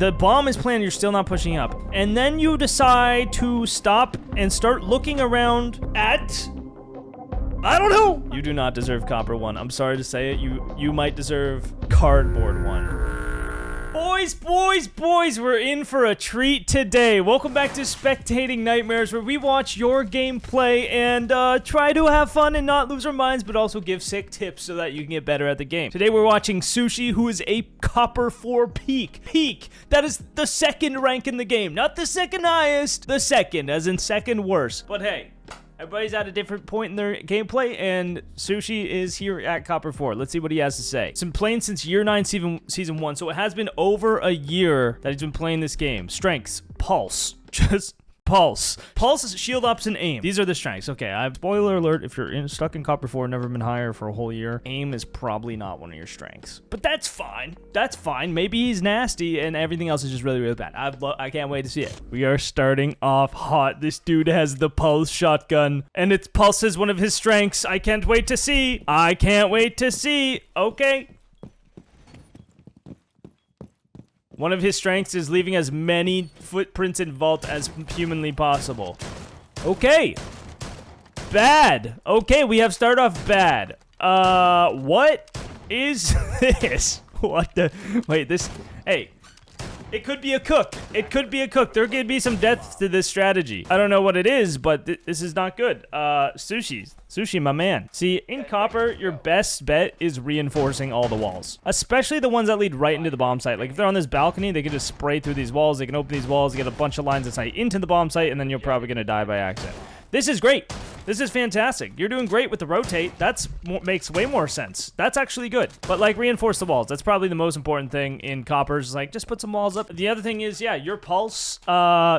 the bomb is planted, you're still not pushing up. And then you decide to stop and start looking around at... I don't know. You do not deserve copper 1. I'm sorry to say it. You might deserve cardboard 1. Boys, we're in for a treat today. Welcome back to Spectating Nightmares, where we watch your gameplay and try to have fun and not lose our minds, but also give sick tips so that you can get better at the game. Today we're watching Sushi, who is a copper 4 peak. That is the second rank in the game. Not the second highest, the second, as in second worst. But hey, everybody's at a different point in their gameplay, and Sushi is here at Copper 4. Let's see what he has to say. It's been playing since year 9, season 1, so it has been over a year that he's been playing this game. Strengths, pulse, just pulse. Pulse, shield ups, and aim. These are the strengths. Okay, spoiler alert, if you're stuck in Copper 4, never been higher for a whole year, aim is probably not one of your strengths. But that's fine. That's fine. Maybe he's nasty and everything else is just really, really bad. I can't wait to see it. We are starting off hot. This dude has the pulse shotgun, and its pulse is one of his strengths. I can't wait to see. I can't wait to see. Okay. One of his strengths is leaving as many footprints in vault as humanly possible. Okay. Bad. Okay, we have start off bad. What is this? What the? Wait, this... Hey. It could be a cook. It could be a cook. There could be some depth to this strategy. I don't know what it is, but this is not good. Sushi, my man. See, in Copper, your best bet is reinforcing all the walls. Especially the ones that lead right into the bomb site. Like, if they're on this balcony, they can just spray through these walls. They can open these walls, get a bunch of lines of sight into the bomb site, and then you're probably going to die by accident. This is great. This is fantastic. You're doing great with the rotate. That's makes way more sense. That's actually good. But, like, reinforce the walls. That's probably the most important thing in Coppers. Like, just put some walls up. The other thing is, yeah, your pulse.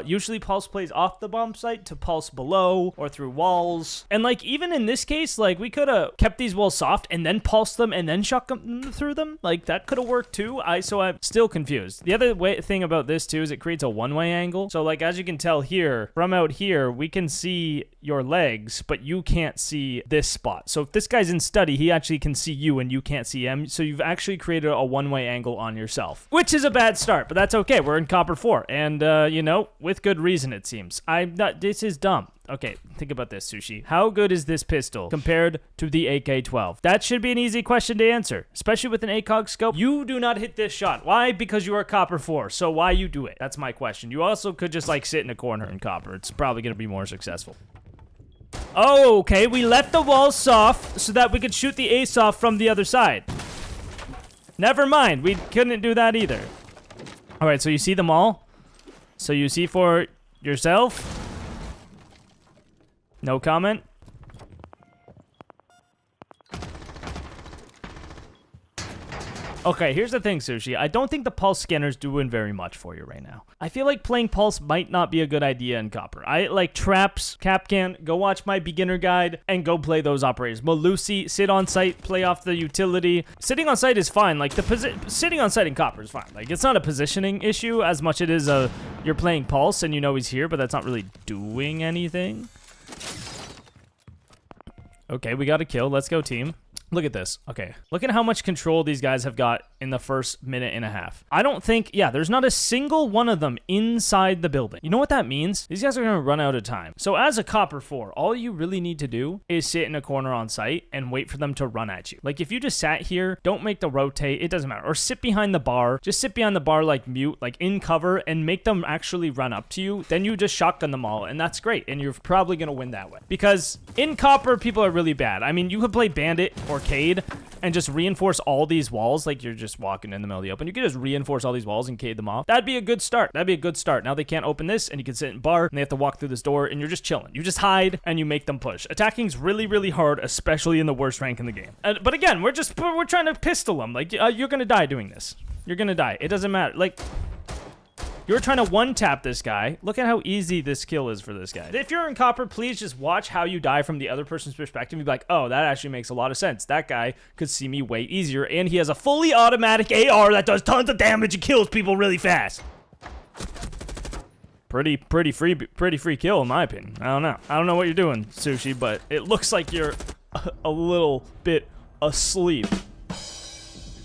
Usually pulse plays off the bomb site to pulse below or through walls. And, like, even in this case, like, we could have kept these walls soft and then pulsed them and then shot them through them. Like, that could have worked, too. So I'm still confused. The other thing about this, too, is it creates a one-way angle. So, like, as you can tell here, from out here, we can see your legs, but you can't see this spot. So if this guy's in study, he actually can see you and you can't see him. So you've actually created a one-way angle on yourself, which is a bad start, but that's okay. We're in Copper 4 and, you know, with good reason, it seems. This is dumb. Okay, think about this, Sushi. How good is this pistol compared to the AK-12? That should be an easy question to answer, especially with an ACOG scope. You do not hit this shot. Why? Because you are Copper 4, so why you do it? That's my question. You also could just, like, sit in a corner in Copper. It's probably going to be more successful. Oh, okay. We left the walls soft so that we could shoot the ace off from the other side. Never mind. We couldn't do that either. All right, so you see them all? So you see for yourself? No comment? Okay, here's the thing, Sushi. I don't think the pulse scanner's doing very much for you right now. I feel like playing pulse might not be a good idea in Copper. I like traps, Capcan, go watch my beginner guide, and go play those operators. Malusi, sit on site, play off the utility. Sitting on site is fine. Like, sitting on site in Copper is fine. Like, it's not a positioning issue as much as it is you're playing pulse and you know he's here, but that's not really doing anything. Okay, we got a kill. Let's go, team. Look at this. Okay. Look at how much control these guys have got in the first minute and a half. I don't think, yeah, there's not a single one of them inside the building. You know what that means? These guys are going to run out of time. So as a Copper 4, all you really need to do is sit in a corner on site and wait for them to run at you. Like, if you just sat here, don't make the rotate, it doesn't matter. Or sit behind the bar. Just sit behind the bar like mute, like in cover, and make them actually run up to you. Then you just shotgun them all, and that's great. And you're probably going to win that way. Because in Copper, people are really bad. I mean, you could play Bandit or Cade and just reinforce all these walls like you're just walking in the middle of the open. You could just reinforce all these walls and cade them off. That'd be a good start. That'd be a good start. Now they can't open this, and you can sit in bar, and they have to walk through this door, and you're just chilling. You just hide, and you make them push. Attacking's really, really hard, especially in the worst rank in the game. But again, we're trying to pistol them. Like, you're gonna die doing this. You're gonna die. It doesn't matter. Like, you're trying to one-tap this guy. Look at how easy this kill is for this guy. If you're in Copper, please just watch how you die from the other person's perspective. You'd be like, oh, that actually makes a lot of sense. That guy could see me way easier, and he has a fully automatic AR that does tons of damage and kills people really fast. Pretty free kill, in my opinion. I don't know. I don't know what you're doing, Sushi, but it looks like you're a little bit asleep.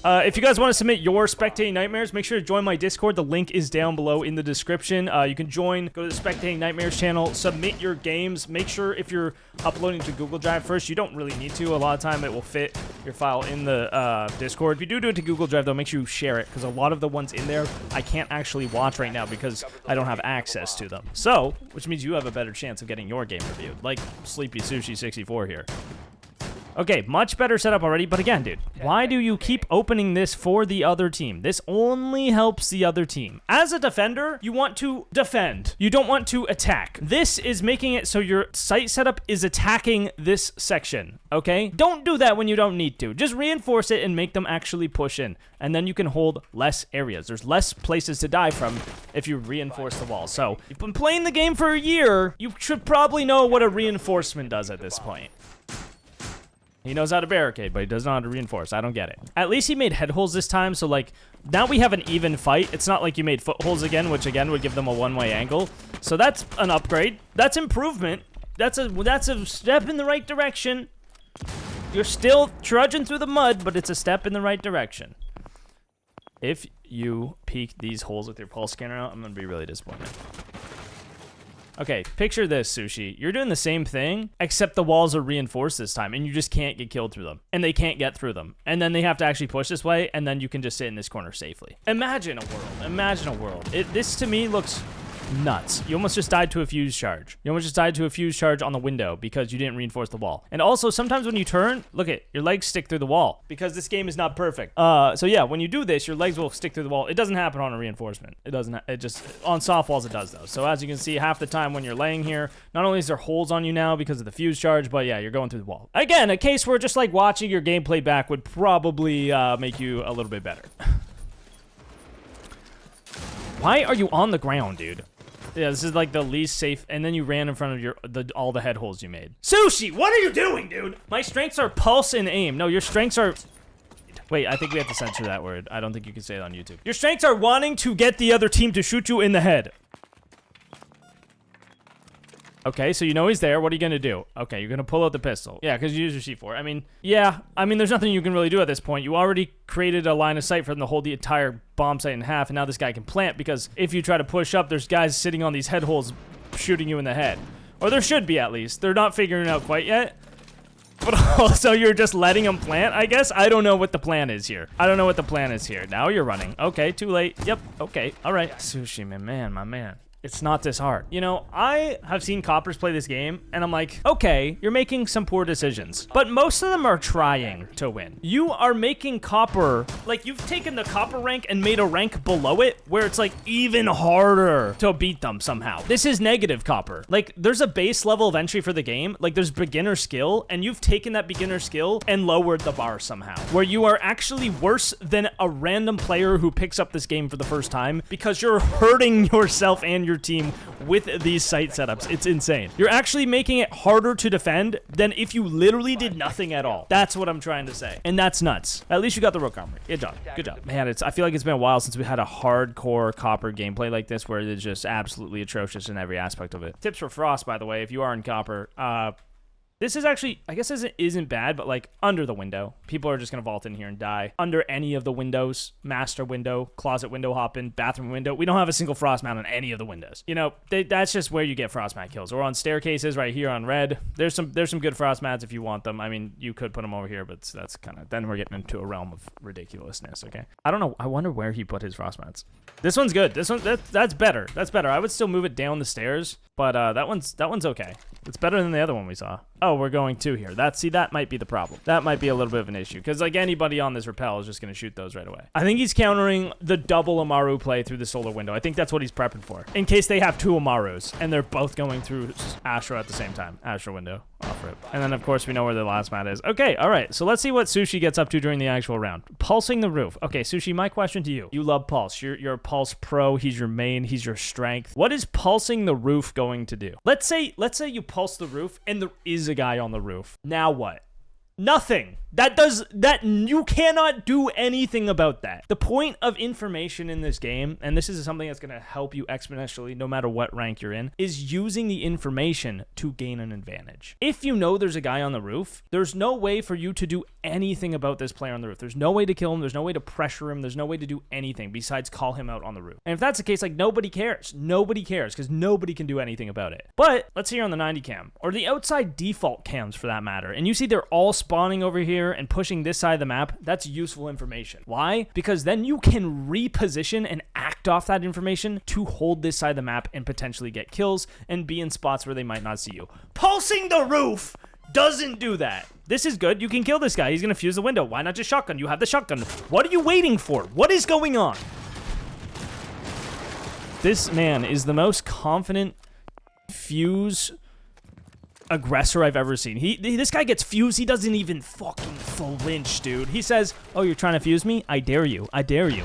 If you guys want to submit your spectating nightmares, make sure to join my Discord. The link is down below in the description. You can join, go to the Spectating Nightmares channel, submit your games. Make sure if you're uploading to Google Drive first, you don't really need to. A lot of time it will fit your file in the Discord. If you do it to Google Drive, though, make sure you share it, because a lot of the ones in there I can't actually watch right now because I don't have access to them. So, which means you have a better chance of getting your game reviewed, like Sleepy Sushi 64 here. Okay, much better setup already, but again, dude, why do you keep opening this for the other team? This only helps the other team. As a defender, you want to defend. You don't want to attack. This is making it so your site setup is attacking this section, okay? Don't do that when you don't need to. Just reinforce it and make them actually push in, and then you can hold less areas. There's less places to die from if you reinforce the wall. So, you've been playing the game for a year, you should probably know what a reinforcement does at this point. He knows how to barricade, but he doesn't know how to reinforce. I don't get it. At least he made head holes this time, so, like, now we have an even fight. It's not like you made footholes again, which, again, would give them a one-way angle. So that's an upgrade. That's improvement. That's a step in the right direction. You're still trudging through the mud, but it's a step in the right direction. If you peek these holes with your pulse scanner out, I'm going to be really disappointed. Okay, picture this, Sushi. You're doing the same thing, except the walls are reinforced this time, and you just can't get killed through them. And they can't get through them. And then they have to actually push this way, and then you can just sit in this corner safely. Imagine a world. Imagine a world. This, to me, looks nuts. You almost just died to a fuse charge. You almost just died to a fuse charge on the window because you didn't reinforce the wall. And also, sometimes when you turn, look at your legs stick through the wall because this game is not perfect. So yeah, when you do this, your legs will stick through the wall. It doesn't happen on a reinforcement. It doesn't. It just on soft walls it does though. So as you can see, half the time when you're laying here, not only is there holes on you now because of the fuse charge, but yeah, you're going through the wall. Again, a case where just like watching your gameplay back would probably make you a little bit better. Why are you on the ground, dude? Yeah, this is like the least safe, and then you ran in front of all the head holes you made. Sushi, what are you doing, dude? My strengths are pulse and aim. No, your strengths are... Wait, I think we have to censor that word. I don't think you can say it on YouTube. Your strengths are wanting to get the other team to shoot you in the head. Okay, so you know he's there. What are you gonna do? Okay, you're gonna pull out the pistol. Yeah, because you use your C4. I mean, yeah. I mean, there's nothing you can really do at this point. You already created a line of sight for them to hold the entire bomb site in half, and now this guy can plant, because if you try to push up, there's guys sitting on these head holes shooting you in the head. Or there should be, at least. They're not figuring it out quite yet. But also, you're just letting them plant, I guess? I don't know what the plan is here. I don't know what the plan is here. Now you're running. Okay, too late. Yep, okay, all right. Sushi, my man. It's not this hard. You know, I have seen coppers play this game, and I'm like, okay, you're making some poor decisions, but most of them are trying to win. You are making copper, like, you've taken the copper rank and made a rank below it, where it's, like, even harder to beat them somehow. This is negative copper. Like, there's a base level of entry for the game, like, there's beginner skill, and you've taken that beginner skill and lowered the bar somehow, where you are actually worse than a random player who picks up this game for the first time, because you're hurting yourself and your team with these site setups. It's insane. You're actually making it harder to defend than if you literally did nothing at all. That's what I'm trying to say. And that's nuts. At least you got the rook armor. Good job. Good job. Man, I feel like it's been a while since we had a hardcore copper gameplay like this where it's just absolutely atrocious in every aspect of it. Tips for Frost, by the way, if you are in copper. This is actually, I guess isn't bad, but like under the window. People are just going to vault in here and die. Under any of the windows, master window, closet window, hop in, bathroom window. We don't have a single frost mount on any of the windows. You know, that's just where you get frost mat kills. Or on staircases right here on red. There's some good frost mats if you want them. I mean, you could put them over here, but that's kind of, then we're getting into a realm of ridiculousness, okay? I don't know. I wonder where he put his frost mats. This one's good. This one, that's better. That's better. I would still move it down the stairs, but that one's okay. It's better than the other one we saw. Oh, we're going to here. That might be the problem. That might be a little bit of an issue, because like anybody on this rappel is just going to shoot those right away. I think he's countering the double Amaru play through the solar window. I think that's what he's prepping for, in case they have two Amarus and they're both going through Astra at the same time. Astra window, off rip. And then of course we know where the last mat is. Okay, all right. So let's see what Sushi gets up to during the actual round. Pulsing the roof. Okay, Sushi, my question to you. You love pulse. You're a pulse pro. He's your main. He's your strength. What is pulsing the roof going to do? Let's say you pulse the roof and there is a guy on the roof. Now what? Nothing. You cannot do anything about that. The point of information in this game, and this is something that's going to help you exponentially no matter what rank you're in, is using the information to gain an advantage. If you know there's a guy on the roof, there's no way for you to do anything about this player on the roof. There's no way to kill him. There's no way to pressure him. There's no way to do anything besides call him out on the roof. And if that's the case, like, nobody cares. Nobody cares because nobody can do anything about it. But let's say you're on the 90 cam or the outside default cams for that matter, and you see they're all spawning over here and pushing this side of the map. That's useful information. Why? Because then you can reposition and act off that information to hold this side of the map and potentially get kills and be in spots where they might not see you. Pulsing the roof doesn't do that. This is good. You can kill this guy. He's gonna fuse the window. Why not just shotgun? You have the shotgun. What are you waiting for? What is going on? This man is the most confident fuse aggressor I've ever seen. This guy gets fused. He doesn't even fucking flinch, dude. He says, "Oh, you're trying to fuse me? I dare you. I dare you."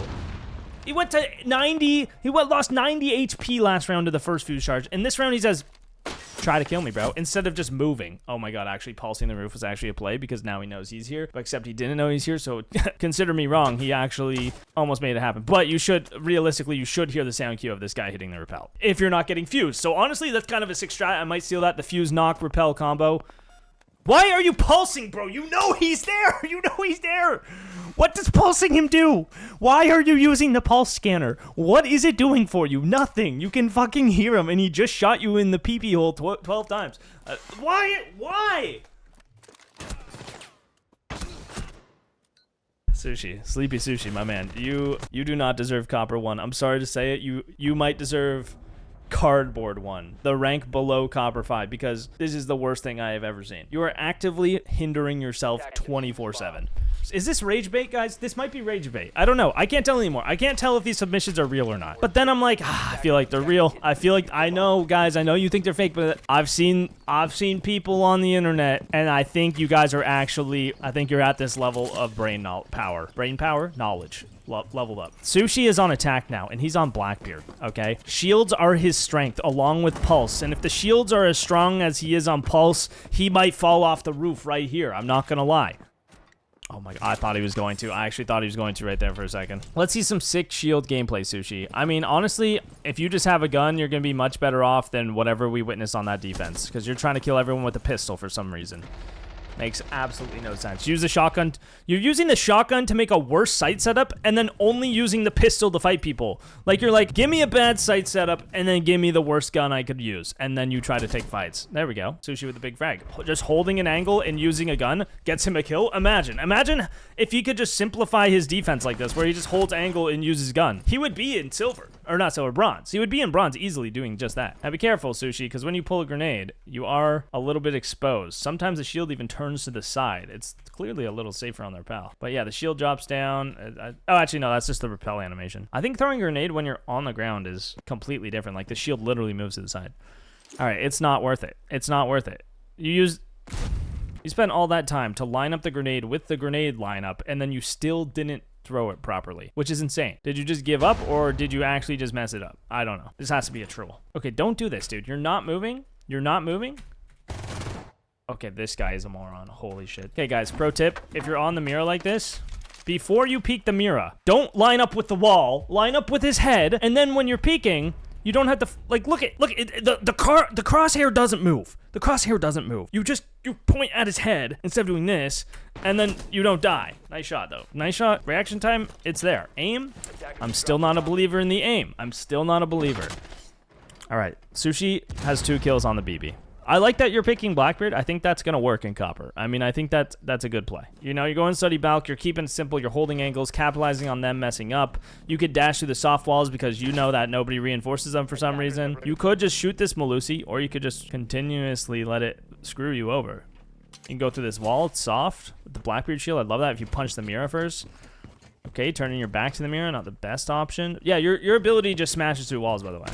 He went to 90. Lost 90 HP last round to the first fuse charge. And this round he says, "Try to kill me, bro," instead of just moving. Oh my god, actually pulsing the roof was actually a play because now he knows he's here, but except he didn't know he's here, so consider me wrong. He actually almost made it happen. But you should, realistically, you should hear the sound cue of this guy hitting the repel if you're not getting fused. So honestly, that's kind of a sick strat. I might steal that, the fuse knock repel combo. Why are you pulsing, bro? You know he's there. You know he's there. What does pulsing him do? Why are you using the pulse scanner? What is it doing for you? Nothing. You can fucking hear him, and he just shot you in the pee-pee hole 12 times. Why? Why? Sushi. Sleepy Sushi, my man. You do not deserve Copper 1. I'm sorry to say it. You might deserve Cardboard 1, the rank below Copper 5, because this is the worst thing I have ever seen. You are actively hindering yourself 24/7. Is this rage bait, guys? This might be rage bait. I don't know. I can't tell anymore. I can't tell if these submissions are real or not. But then I'm like, I feel like they're real. I feel like, I know, guys, I know you think they're fake, but I've seen people on the internet, and I think you guys are actually, I think you're at this level of brain power. Brain power? Knowledge. Leveled up. Sushi is on attack now, and he's on Blackbeard, okay? Shields are his strength, along with Pulse, and if the shields are as strong as he is on Pulse, he might fall off the roof right here. I'm not gonna lie. Oh my god, I thought he was going to. I actually thought he was going to right there for a second. Let's see some sick shield gameplay, Sushi. I mean, honestly, if you just have a gun, you're gonna be much better off than whatever we witnessed on that defense, because you're trying to kill everyone with a pistol for some reason. Makes absolutely no sense. Use the shotgun. You're using the shotgun to make a worse sight setup and then only using the pistol to fight people. Like, you're like, give me a bad sight setup and then give me the worst gun I could use. And then you try to take fights. There we go. Sushi with the big frag. Just holding an angle and using a gun gets him a kill. Imagine if he could just simplify his defense like this, where he just holds angle and uses gun. He would be in silver. Or not silver, bronze. He would be in bronze easily doing just that. Now be careful, Sushi, because when you pull a grenade, you are a little bit exposed. Sometimes the shield even turns to the side. It's clearly a little safer on their pal. But yeah, the shield drops down. Oh, actually, no, that's just the repel animation. I think throwing a grenade when you're on the ground is completely different. Like, the shield literally moves to the side. All right, it's not worth it. It's not worth it. You spent all that time to line up the grenade with the grenade lineup, and then you still didn't throw it properly, which is insane. Did you just give up, or did you actually just mess it up? I don't know. This has to be a troll. Okay, don't do this, dude. You're not moving. You're not moving. Okay, this guy is a moron. Holy shit. Okay, guys, pro tip. If you're on the mirror like this, before you peek the mirror, don't line up with the wall. Line up with his head, and then when you're peeking, you don't have to, like, look at the crosshair doesn't move. The crosshair doesn't move. You point at his head instead of doing this, and then you don't die. Nice shot, though. Nice shot. Reaction time, it's there. Aim, I'm still not a believer in the aim. I'm still not a believer. All right, Sushi has 2 kills on the BB. I like that you're picking Blackbeard. I think that's going to work in Copper. I mean, I think that's a good play. You know, you're going study Balk, you're keeping it simple, you're holding angles, capitalizing on them messing up. You could dash through the soft walls because you know that nobody reinforces them for some reason. You could just shoot this Melusi, or you could just continuously let it screw you over. You can go through this wall, it's soft. With the Blackbeard shield, I love that if you punch the mirror first. Okay, turning your back to the mirror, not the best option. Yeah, your ability just smashes through walls, by the way.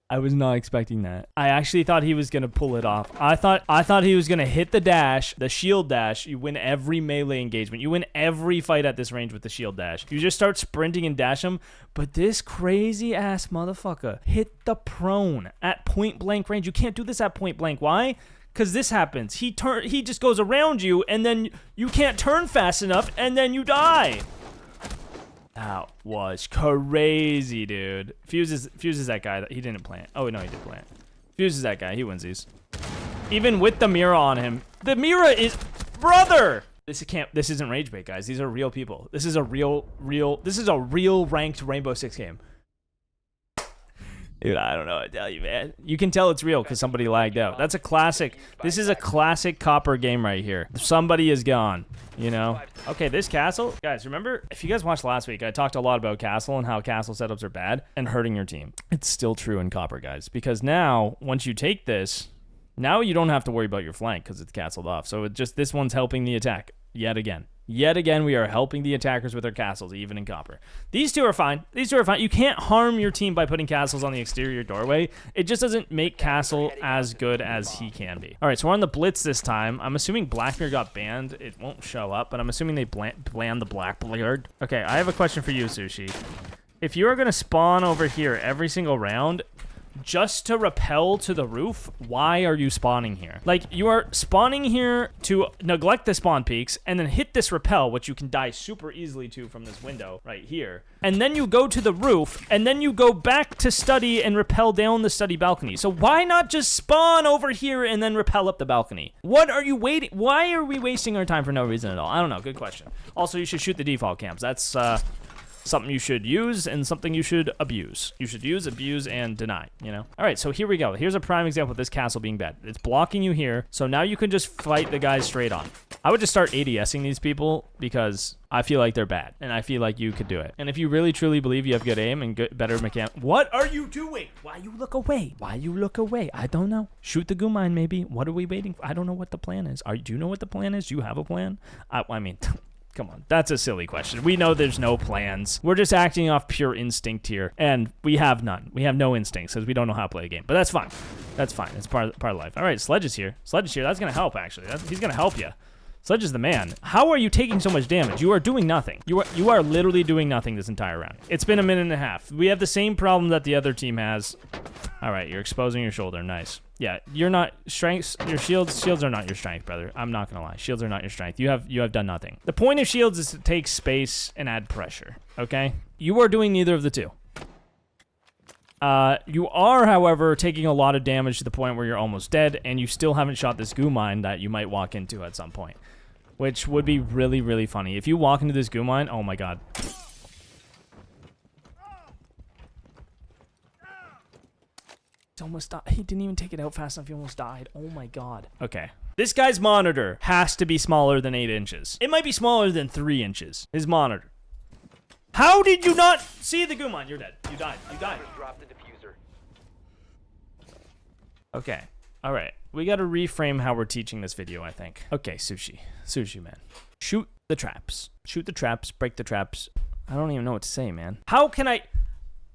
I was not expecting that. I actually thought he was gonna pull it off. I thought he was gonna hit the dash, the shield dash. You win every melee engagement. You win every fight at this range with the shield dash. You just start sprinting and dash him. But this crazy ass motherfucker hit the prone at point blank range. You can't do this at point blank. Why? Because this happens. He just goes around you, and then you can't turn fast enough, and then you die. That was crazy, dude. Fuse is that guy. He didn't plant. Oh, no, he did plant. Fuse is that guy. He wins these. Even with the mirror on him. The mirror is... Brother! This isn't rage bait, guys. These are real people. This is a real ranked Rainbow Six game. Dude, I don't know what to tell you, man. You can tell it's real because somebody lagged out. That's a classic. This is a classic Copper game right here. Somebody is gone, you know? Okay, this castle. Guys, remember, if you guys watched last week, I talked a lot about castle and how castle setups are bad and hurting your team. It's still true in Copper, guys, because now, once you take this, now you don't have to worry about your flank because it's castled off. So this one's helping the attack yet again. Yet again, we are helping the attackers with their castles, even in Copper. These two are fine. These two are fine. You can't harm your team by putting castles on the exterior doorway. It just doesn't make Castle as good as he can be. All right, so we're on the Blitz this time. I'm assuming Blackbeard got banned. It won't show up, but I'm assuming they banned the Blackbeard. Okay, I have a question for you, Sushi. If you are going to spawn over here every single round... just to rappel to the roof, why are you spawning here? Like, you are spawning here to neglect the spawn peaks and then hit this rappel, which you can die super easily to from this window right here. And then you go to the roof, and then you go back to study and rappel down the study balcony. So why not just spawn over here and then rappel up the balcony? What are you waiting? Why are we wasting our time for no reason at all? I don't know. Good question. Also, you should shoot the default camps. That's, something you should use and something you should abuse. You should use, abuse, and deny, you know? All right, so here we go. Here's a prime example of this castle being bad. It's blocking you here, so now you can just fight the guys straight on. I would just start ADSing these people because I feel like they're bad, and I feel like you could do it. And if you really, truly believe you have good aim and better mechanics... What are you doing? Why you look away? Why you look away? I don't know. Shoot the goo mine, maybe. What are we waiting for? I don't know what the plan is. Do you know what the plan is? Do you have a plan? I mean... Come on, that's a silly question. We know there's no plans. We're just acting off pure instinct here, and we have none. We have no instincts because we don't know how to play a game. But that's fine. That's fine. It's part of life. All right, Sledge is here. Sledge is here. That's gonna help actually. He's gonna help you. Sledge is the man. How are you taking so much damage? You are doing nothing. You are literally doing nothing this entire round. It's been a minute and a half. We have the same problem that the other team has. All right, you're exposing your shoulder. Nice. Yeah, you're not strengths. Your shields are not your strength, brother. I'm not gonna lie. Shields are not your strength. You have done nothing. The point of shields is to take space and add pressure. Okay. You are doing neither of the two. You are, however, taking a lot of damage to the point where you're almost dead, and you still haven't shot this goo mine that you might walk into at some point, which would be really, really funny. If you walk into this goo mine, oh my god. He almost died. He didn't even take it out fast enough. He almost died. Oh my god. Okay. This guy's monitor has to be smaller than 8 inches. It might be smaller than 3 inches. His monitor. How did you not see the goo mine? You're dead. You died. You died. Okay. All right. We got to reframe how we're teaching this video, I think. Okay, Sushi. Sushi, man. Shoot the traps. Shoot the traps. Break the traps. I don't even know what to say, man. How can I...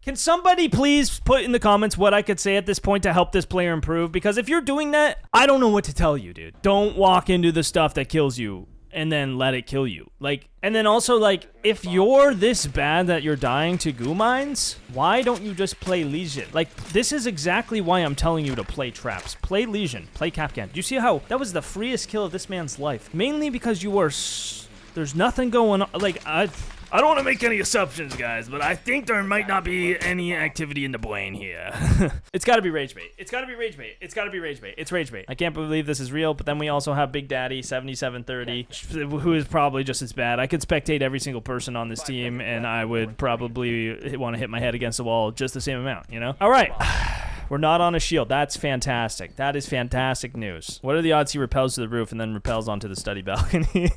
Can somebody please put in the comments what I could say at this point to help this player improve? Because if you're doing that, I don't know what to tell you, dude. Don't walk into the stuff that kills you and then let it kill you. Like, and then also, like, if you're this bad that you're dying to goo mines, why don't you just play Legion? Like, this is exactly why I'm telling you to play traps. Play Legion. Play Capcan. Do you see how that was the freest kill of this man's life? Mainly because you are... There's nothing going on. Like, I don't want to make any assumptions, guys, but I think there might not be any activity in the brain here. It's got to be rage bait. It's got to be rage bait. It's got to be rage bait. It's rage bait. I can't believe this is real, but then we also have Big Daddy 7730, who is probably just as bad. I could spectate every single person on this team, and I would probably want to hit my head against the wall just the same amount, you know? All right. We're not on a shield. That's fantastic. That is fantastic news. What are the odds he repels to the roof and then repels onto the study balcony?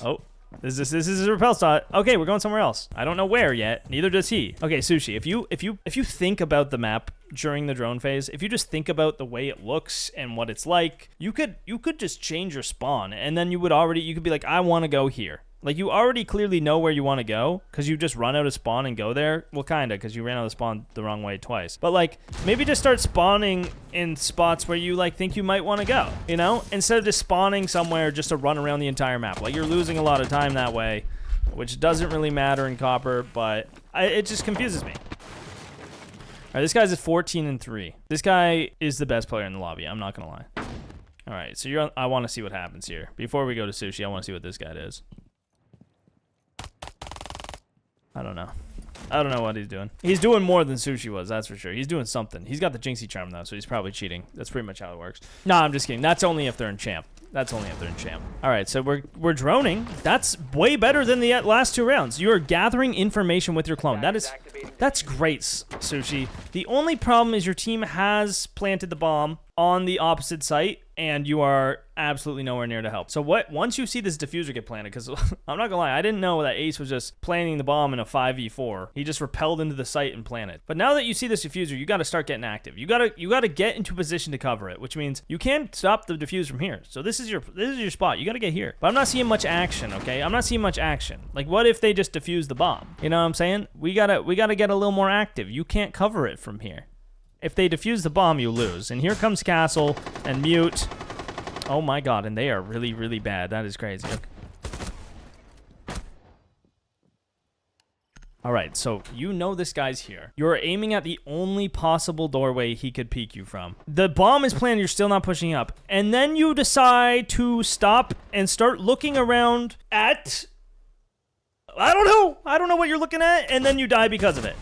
Oh. This is a repel spot. Okay, we're going somewhere else. I don't know where yet. Neither does he. Okay, Sushi, if you think about the map during the drone phase, if you just think about the way it looks and what it's like, you could just change your spawn, and then you could be like, I want to go here. Like, you already clearly know where you want to go because you just run out of spawn and go there. Well, kind of, because you ran out of spawn the wrong way twice. But, like, maybe just start spawning in spots where you, like, think you might want to go, you know? Instead of just spawning somewhere just to run around the entire map. Like, you're losing a lot of time that way, which doesn't really matter in Copper, but it just confuses me. All right, this guy's at 14-3. This guy is the best player in the lobby. I'm not going to lie. All right, so I want to see what happens here. Before we go to Sushi, I want to see what this guy does. I don't know. I don't know what he's doing. He's doing more than Sushi was, that's for sure. He's doing something. He's got the Jinxie charm, though, so he's probably cheating. That's pretty much how it works. No, I'm just kidding. That's only if they're in champ. That's only if they're in champ. All right, so we're droning. That's way better than the last 2 rounds. You are gathering information with your clone. That's great, Sushi. The only problem is your team has planted the bomb on the opposite site, and you are absolutely nowhere near to help. So once you see this diffuser get planted, because I'm not gonna lie, I didn't know that Ace was just planting the bomb in a 5v4. He just repelled into the site and planted. But now that you see this diffuser, you gotta start getting active. You gotta get into position to cover it, which means you can't stop the diffuse from here. So this is your spot. You gotta get here. But I'm not seeing much action, okay? I'm not seeing much action. Like, what if they just defuse the bomb? You know what I'm saying? We gotta get a little more active. You can't cover it from here. If they defuse the bomb, you lose. And here comes Castle and Mute. Oh my god, and they are really, really bad. That is crazy. Okay. Alright, so you know this guy's here. You're aiming at the only possible doorway he could peek you from. The bomb is planted, you're still not pushing up. And then you decide to stop and start looking around at... I don't know what you're looking at, and then you die because of it.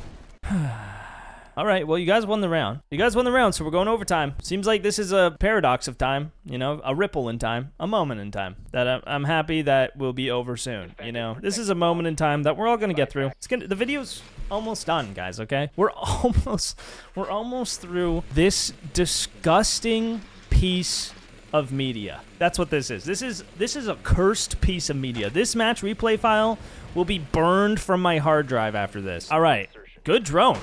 All right, well, you guys won the round. You guys won the round, so we're going overtime. Seems like this is a paradox of time, you know, a ripple in time, a moment in time that I'm happy that will be over soon, you know. This is a moment in time that we're all going to get through. The video's almost done, guys, okay? We're almost through this disgusting piece of media. That's what this is. This is a cursed piece of media. This match replay file will be burned from my hard drive after this. All right, good drone.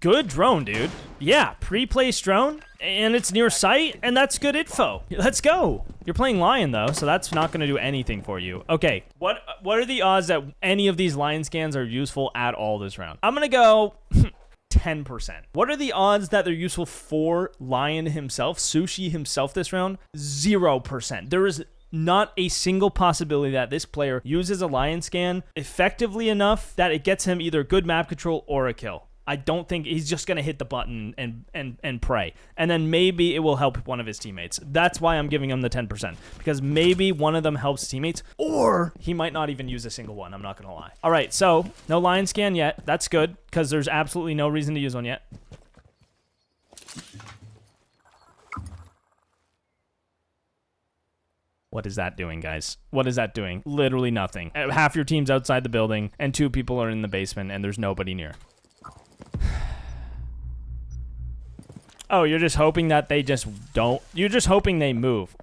Good drone, dude. Yeah, pre-placed drone, and it's near sight, and that's good info. Let's go. You're playing Lion, though, so that's not going to do anything for you. Okay, what are the odds that any of these Lion scans are useful at all this round? I'm going to go 10%. What are the odds that they're useful for Lion himself, Sushi himself this round? 0%. There is not a single possibility that this player uses a Lion scan effectively enough that it gets him either good map control or a kill. I don't think he's just going to hit the button and pray. And then maybe it will help one of his teammates. That's why I'm giving him the 10%. Because maybe one of them helps teammates, or he might not even use a single one. I'm not going to lie. All right, so no Lion scan yet. That's good, because there's absolutely no reason to use one yet. What is that doing, guys? What is that doing? Literally nothing. Half your team's outside the building, and 2 people are in the basement, and there's nobody near. Oh, you're just hoping that they just don't... You're just hoping they move.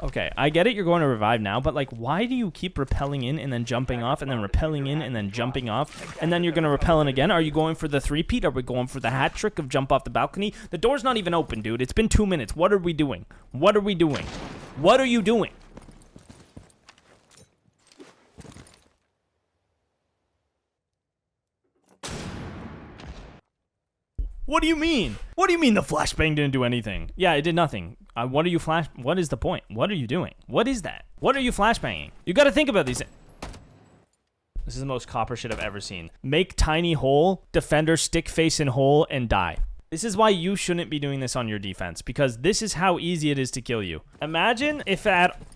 Okay, I get it, you're going to revive now, but, like, why do you keep repelling in and then jumping off and then repelling in and then jumping off and then you're going to repel in again? Are you going for the 3-peat? Are we going for the hat trick of jump off the balcony? The door's not even open, dude. It's been 2 minutes. What are we doing? What are we doing? What are you doing? What do you mean? What do you mean the flashbang didn't do anything? Yeah, it did nothing. What are you flash? What is the point? What are you doing? What is that? What are you flashbanging? You got to think about these. This is the most copper shit I've ever seen. Make tiny hole, defender stick face in hole, and die. This is why you shouldn't be doing this on your defense, because this is how easy it is to kill you. Imagine if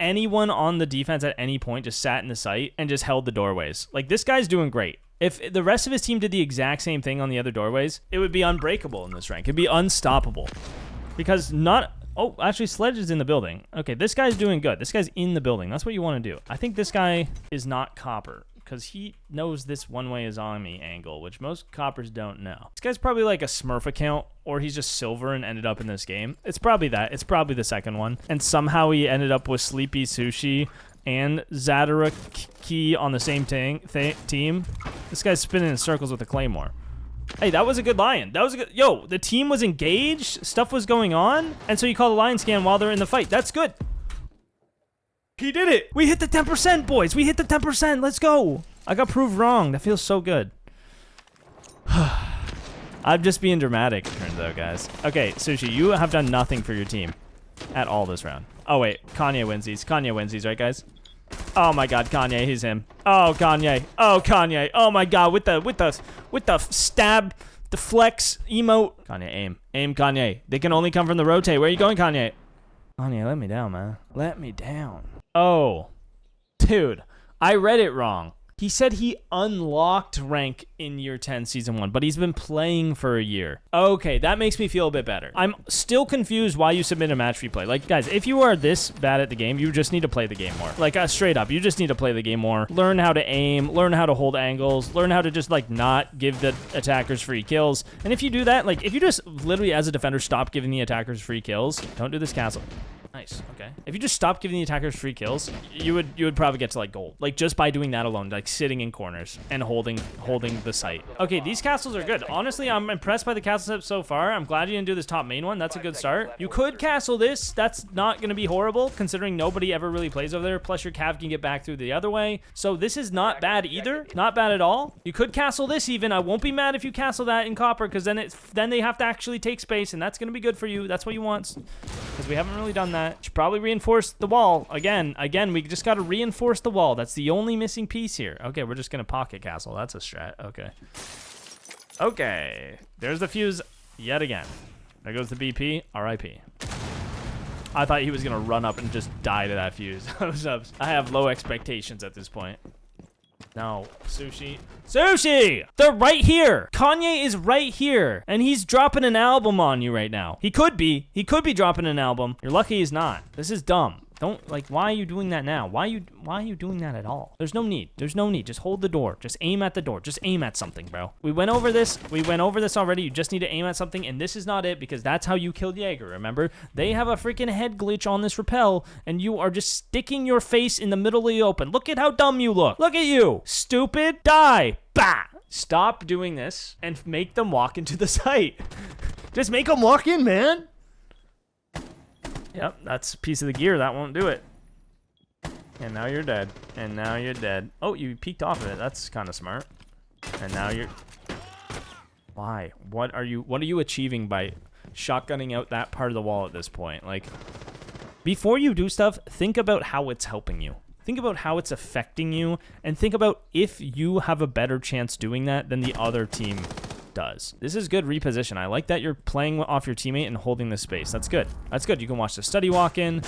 anyone on the defense at any point just sat in the site and just held the doorways. Like, this guy's doing great. If the rest of his team did the exact same thing on the other doorways, it would be unbreakable in this rank. It'd be unstoppable. Because not... Oh, actually, Sledge is in the building. Okay, this guy's doing good. This guy's in the building. That's what you want to do. I think this guy is not copper, because he knows this one way is on me angle, which most coppers don't know. This guy's probably like a Smurf account, or he's just silver and ended up in this game. It's probably that. It's probably the second one. And somehow he ended up with Sleepy Sushi and Zadaraki on the same team. This guy's spinning in circles with a claymore. Hey, that was a good Lion. That was a good... Yo, the team was engaged. Stuff was going on. And so you call the Lion scan while they're in the fight. That's good. He did it. We hit the 10%, boys. We hit the 10%. Let's go. I got proved wrong. That feels so good. I'm just being dramatic, it turns out, guys. Okay, Sushi, you have done nothing for your team at all this round. Oh, wait. Kanye wins these. Kanye wins these, right, guys? Oh, my God. Kanye, he's him. Oh, Kanye. Oh, Kanye. Oh, my God. With the stab, the flex, emote. Kanye, aim. Aim, Kanye. They can only come from the rotate. Where are you going, Kanye? Kanye, let me down, man. Let me down. Oh, dude, I read it wrong. He said he unlocked rank in year 10 season 1, but he's been playing for a year. Okay, that makes me feel a bit better. I'm still confused why you submit a match replay. Like, guys, if you are this bad at the game, you just need to play the game more. Like, straight up, you just need to play the game more. Learn how to aim, learn how to hold angles, learn how to just, like, not give the attackers free kills. And if you do that, like, if you just literally, as a defender, stop giving the attackers free kills, don't do this castle. Nice. Okay. If you just stop giving the attackers free kills, you would probably get to like gold. Like just by doing that alone, like sitting in corners and holding the site. Okay, these castles are good. Honestly, I'm impressed by the castle setup so far. I'm glad you didn't do this top main one. That's a good start. You could castle this. That's not going to be horrible considering nobody ever really plays over there. Plus your cav can get back through the other way. So this is not bad either. Not bad at all. You could castle this even. I won't be mad if you castle that in copper because then they have to actually take space and that's going to be good for you. That's what you want because we haven't really done that. Should probably reinforce the wall. Again, we just got to reinforce the wall. That's the only missing piece here. Okay, we're just going to pocket castle. That's a strat. Okay. Okay. There's the fuse yet again. There goes the BP. RIP. I thought he was going to run up and just die to that fuse. I have low expectations at this point. No, Sushi. Sushi! They're right here. Kanye is right here. And he's dropping an album on you right now. He could be. He could be dropping an album. You're lucky he's not. This is dumb. Don't, like, why are you doing that now? Why are you doing that at all? There's no need. There's no need. Just hold the door. Just aim at the door. Just aim at something, bro. We went over this. We went over this already. You just need to aim at something, and this is not it because that's how you killed Jaeger, remember? They have a freaking head glitch on this rappel, and you are just sticking your face in the middle of the open. Look at how dumb you look. Look at you. Stupid. Die. Bah. Stop doing this and make them walk into the site. Just make them walk in, man. Yep, that's a piece of the gear. That won't do it. And now you're dead. And now you're dead. Oh, you peeked off of it. That's kind of smart. And now you're... Why? What are you achieving by shotgunning out that part of the wall at this point? Like, before you do stuff, think about how it's helping you. Think about how it's affecting you. And think about if you have a better chance doing that than the other team does. This is good reposition. I like that you're playing off your teammate and holding the space. That's good. That's good. You can watch the study walk in.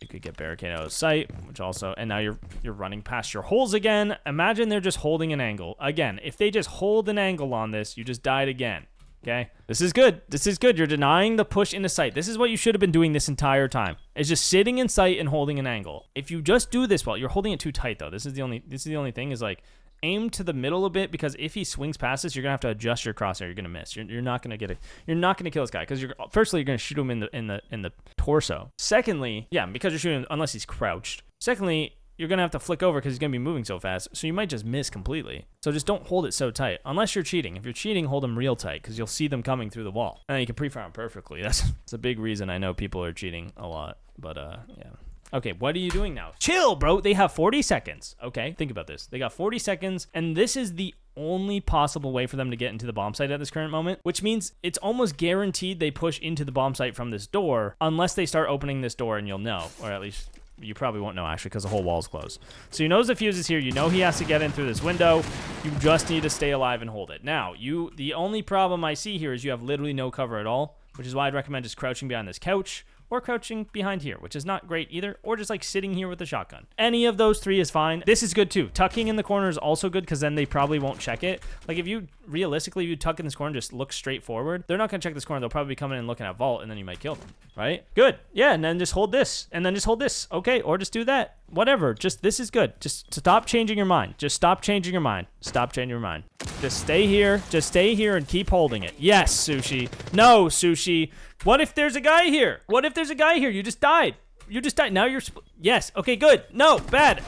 You could get barricade out of sight, which also, and now you're running past your holes again. Imagine they're just holding an angle. Again, if they just hold an angle on this, you just died again. Okay? This is good. This is good. You're denying the push into sight. This is what you should have been doing this entire time. It's just sitting in sight and holding an angle. If you just do this well, you're holding it too tight though. This is the only thing is like aim to the middle a bit because if he swings past this, you're gonna have to adjust your crosshair. You're gonna miss. You're not gonna get it. You're not gonna kill this guy because firstly you're gonna shoot him in the torso. Secondly, yeah, because you're shooting unless he's crouched. Secondly, you're gonna have to flick over because he's gonna be moving so fast, so you might just miss completely. So just don't hold it so tight unless you're cheating. If you're cheating, hold them real tight because you'll see them coming through the wall, and then you can pre-fire them perfectly. That's a big reason I know people are cheating a lot, but yeah. Okay, what are you doing now? Chill, bro. They have 40 seconds. Okay, think about this. They got 40 seconds, and this is the only possible way for them to get into the bomb site at this current moment, which means it's almost guaranteed they push into the bomb site from this door unless they start opening this door, and you'll know, or at least you probably won't know actually because the whole wall's closed. So you know the fuse is here. You know he has to get in through this window. You just need to stay alive and hold it. Now, the only problem I see here is you have literally no cover at all, which is why I'd recommend just crouching behind this couch or crouching behind here, which is not great either, or just like sitting here with a shotgun. Any of those three is fine. This is good too. Tucking in the corner is also good because then they probably won't check it. Like if you realistically, you tuck in this corner and just look straight forward, they're not gonna check this corner. They'll probably be coming in and looking at vault and then you might kill them, right? Good. Yeah, and then just hold this and then just hold this. Okay, or just do that. Whatever. Just this is good. Just stop changing your mind. Just stop changing your mind. Stop changing your mind. Just stay here. Just stay here and keep holding it. Yes, Sushi. No, Sushi. What if there's a guy here? What if there's a guy here? You just died. You just died. Now you're... Yes. Okay, good. No, bad.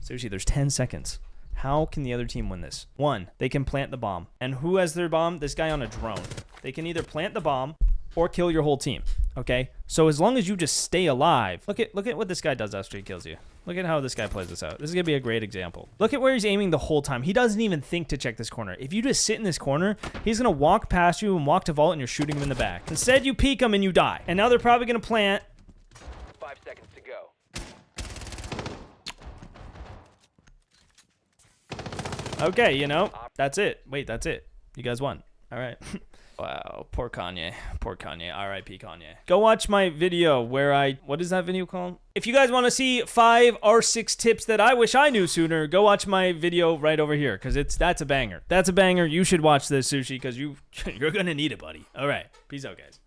Sushi, there's 10 seconds. How can the other team win this? 1, they can plant the bomb. And who has their bomb? This guy on a drone. They can either plant the bomb or kill your whole team. Okay? So as long as you just stay alive. Look at what this guy does after he kills you. Look at how this guy plays this out. This is going to be a great example. Look at where he's aiming the whole time. He doesn't even think to check this corner. If you just sit in this corner, he's going to walk past you and walk to vault and you're shooting him in the back. Instead, you peek him and you die. And now they're probably going to plant. 5 seconds to go. Okay, you know, that's it. Wait, that's it. You guys won. All right. Wow, poor Kanye. Poor Kanye. R.I.P. Kanye. Go watch my video where what is that video called? If you guys want to see 5 R6 tips that I wish I knew sooner, go watch my video right over here, because that's a banger. That's a banger. You should watch this, Sushi, because you're going to need it, buddy. All right. Peace out, guys.